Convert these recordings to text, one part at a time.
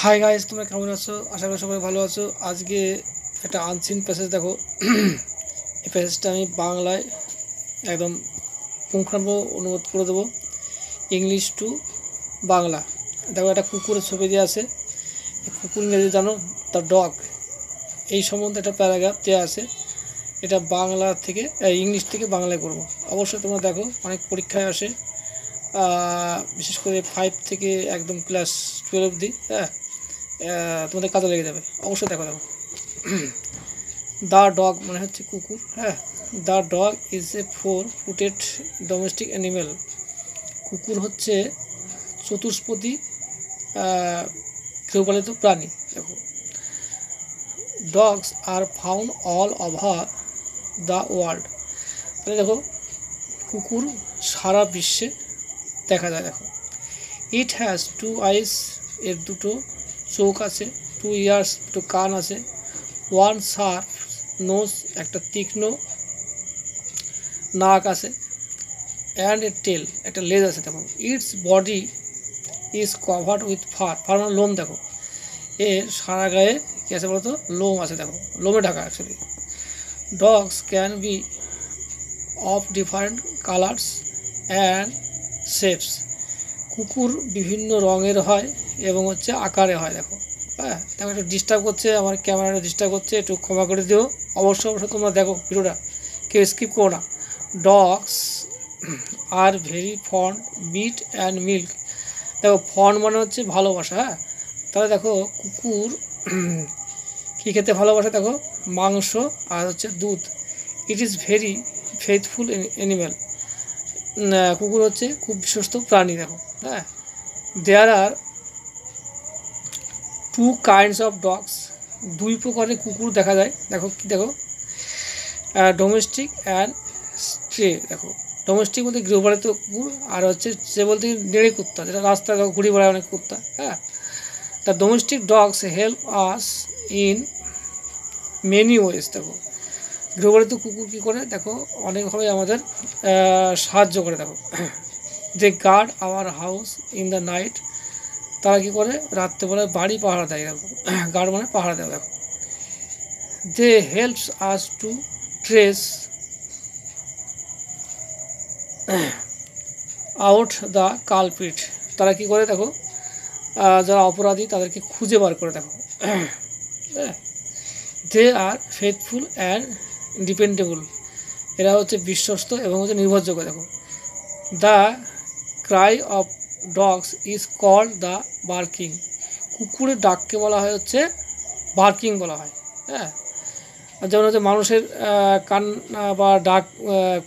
Hi guys, তোমরা কেমন আছো? আশা করি সবাই ভালো আছো। আজকে একটা আনসিন প্যাসেজ দেখো। এই প্যাসেজটা আমি বাংলায় একদম পুঙ্খানুপুঙ্খ অনুবাদ করে দেবো, ইংলিশ টু বাংলা। দেখো, একটা কুকুরের ছবি দিয়ে আছে। কুকুর ইংরেজি জানো, দ্য ডগ, এই সম্বন্ধে একটা প্যারাগ্রাফ দেওয়া আছে। এটা বাংলা থেকে ইংলিশ থেকে বাংলায় করবো। অবশ্যই তোমরা দেখো, অনেক পরীক্ষায় আসে, বিশেষ করে 5 থেকে একদম ক্লাস 12 অবধি। হ্যাঁ, তোমাদের কাজে লেগে যাবে, অবশ্যই দেখো। দ্য ডগ মানে হচ্ছে কুকুর। হ্যাঁ, the dog is a 4-footed domestic animal. কুকুর হচ্ছে চতুষ্পদী গৃহপালিত প্রাণী। দেখো, dogs are found all over the world. তাহলে দেখো, কুকুর সারা বিশ্বে দেখা যায়। দেখো, ইট হ্যাজ 2 আইস, এর দুটো চোখ আছে, 2 ইয়ার্স, দুটো কান আছে, 1 শার্প নোজ, একটা তীক্ষ্ণ নাক আছে, অ্যান্ড এ টেল, একটা লেজ আছে। দেখো, its body is covered with fur, fur মানে লোম। দেখো, এর সারা গায়ে কী আছে বলতো? লোম আছে। দেখো, লোমে ঢাকা actually. Dogs can be of different colours and shapes. কুকুর বিভিন্ন রঙের হয় এবং হচ্ছে আকারে হয়। দেখো, হ্যাঁ, দেখো একটু ডিস্টার্ব করছে, আমার ক্যামেরাটা ডিস্টার্ব করছে, একটু ক্ষমা করে দিও। অবশ্যই তোমরা দেখো ভিডিওটা, কেউ স্কিপ করো না। ডগস আর very fond meat and milk. দেখো, ফন্ড মানে হচ্ছে ভালোবাসা। হ্যাঁ, তাহলে দেখো, কুকুর কী খেতে ভালোবাসে? দেখো, মাংস আর হচ্ছে দুধ। It is very faithful animal. কুকুর হচ্ছে খুব বিশ্বস্ত প্রাণী। দেখো, হ্যাঁ, দেয়ার আর 2 কাইন্ডস অফ ডগস। 2 প্রকারের কুকুর দেখা যায়। দেখো কি, দেখো, ডোমেস্টিক অ্যান্ড স্ট্রে। দেখো, ডোমেস্টিক বলতে গৃহপালিত কুকুর, আর হচ্ছে সে বলতে নেড়ে কুত্তা, যেটা রাস্তায় ঘুরে বেড়ায় অনেক কুত্তা। হ্যাঁ, the domestic dogs help us in many ways. দেখো, গৃহপালিত কুকুর কী করে? দেখো, অনেকভাবে আমাদের সাহায্য করে। দেখো, they guard our house in the night. তারা কী করে? রাত্রেবেলায় বাড়ি পাহারা দেয়। দেখো, গার্ড মানে পাহারা দেয়। দেখো, they helps us to trace out the culprit. তারা কী করে? দেখো, যারা অপরাধী তাদেরকে খুঁজে বার করে। দেখো, they are faithful and dependable. এরা হচ্ছে বিশ্বস্ত এবং হচ্ছে নির্ভরযোগ্য। দেখো, the cry of dogs is called the barking. কুকুরের ডাককে বলা হয় হচ্ছে বার্কিং বলা হয়। হ্যাঁ, যেমন হচ্ছে মানুষের কান বা ডাক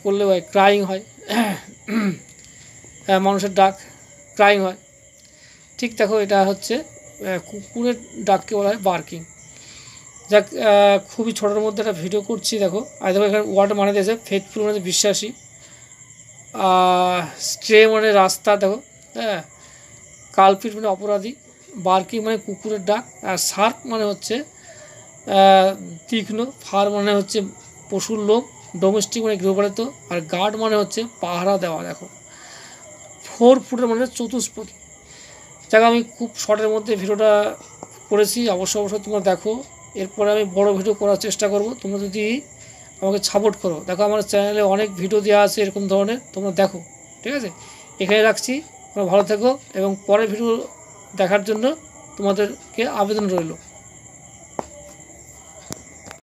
করলে হয় ক্রাইং হয়। মানুষের ডাক ক্রাইং হয়। ঠিক দেখো, এটা হচ্ছে কুকুরের ডাককে বলা হয় বার্কিং। যাক, খুবই ছোটোর মধ্যে একটা ভিডিও করছি। দেখো, আর দেখো এখানে ওয়ার্ড মানে দিয়েছে ফেথফুল মানে বিশ্বাসী, স্ট্রে মানে রাস্তা। দেখো, হ্যাঁ, কালপিট মানে অপরাধী, বার্কিং মানে কুকুরের ডাক, আর শার্প মানে হচ্ছে তীক্ষ্ণ, ফার মানে হচ্ছে পশুর লোম, ডোমেস্টিক মানে গৃহপালিত, আর গার্ড মানে হচ্ছে পাহারা দেওয়া। দেখো, 4 ফুটের মানে চতুষ্পদী। যাক, আমি খুব শর্টের মধ্যে ভিডিওটা করেছি। অবশ্যই তোমরা দেখো। এরপরে আমি বড় ভিডিও করার চেষ্টা করব, তোমরা যদি আমাকে সাপোর্ট করো। দেখো, আমার চ্যানেলে অনেক ভিডিও দেওয়া আছে এরকম ধরনের, তোমরা দেখো। ঠিক আছে, এখানে রাখছি। তোমরা ভালো থেকো এবং পরের ভিডিও দেখার জন্য তোমাদেরকে আবেদন রইল।